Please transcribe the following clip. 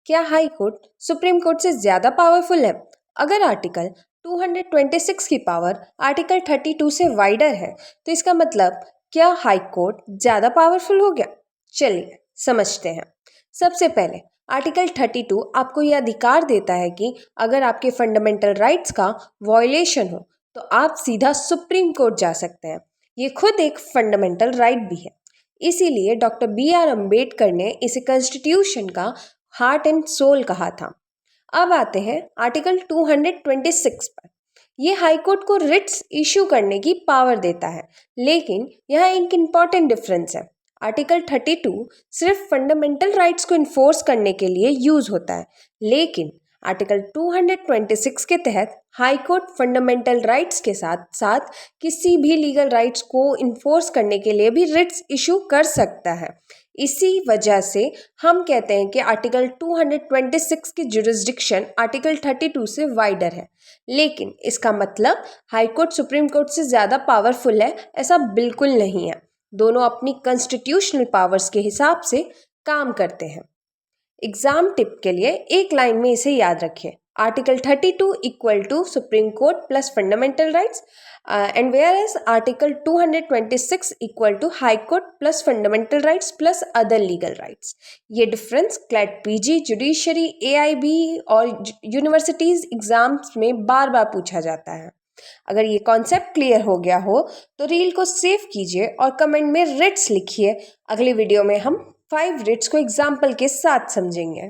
क्या high court supreme court से ज़्यादा पावरफुल है? अगर आर्टिकल 226 की पावर आर्टिकल 32 से वाइडर है तो इसका मतलब क्या हाई कोर्ट ज़्यादा पावरफुल हो गया? चलिए समझते हैं। सबसे पहले आर्टिकल 32 आपको यह अधिकार देता है कि अगर आपके फंडामेंटल राइट्स का वॉयलेशन हो तो आप सीधा सुप्रीम कोर्ट जा सकते हैं। ये खुद एक फंडामेंटल राइट भी है। इसीलिए डॉक्टर B.R. अम्बेडकर ने इसे कॉन्स्टिट्यूशन का हार्ट एंड सोल कहा था। अब आते हैं आर्टिकल 226 पर। यह हाईकोर्ट को रिट्स इशू करने की पावर देता है, लेकिन यहाँ एक इम्पॉर्टेंट डिफरेंस है। आर्टिकल 32 सिर्फ फंडामेंटल राइट्स को इन्फोर्स करने के लिए यूज होता है, लेकिन आर्टिकल 226 के तहत हाई कोर्ट फंडामेंटल राइट्स के साथ साथ किसी भी लीगल राइट्स को इन्फोर्स करने के लिए भी रिट्स इशू कर सकता है। इसी वजह से हम कहते हैं कि आर्टिकल 226 की जुरिस्डिक्शन आर्टिकल 32 से वाइडर है। लेकिन इसका मतलब हाई कोर्ट सुप्रीम कोर्ट से ज़्यादा पावरफुल है, ऐसा बिल्कुल नहीं है। दोनों अपनी कॉन्स्टिट्यूशनल पावर्स के हिसाब से काम करते हैं। एग्जाम टिप के लिए एक लाइन में इसे याद रखिए। Article 32 equal to Supreme Court plus fundamental rights and whereas article 226 equal to High Court plus fundamental rights plus other legal rights. ये difference CLAT PG, judiciary, AIB और universities exams में बार बार पूछा जाता है। अगर ये कॉन्सेप्ट क्लियर हो गया हो तो रील को सेव कीजिए और कमेंट में रिट्स लिखिए। अगली वीडियो में हम 5 रिट्स को एग्जाम्पल के साथ समझेंगे।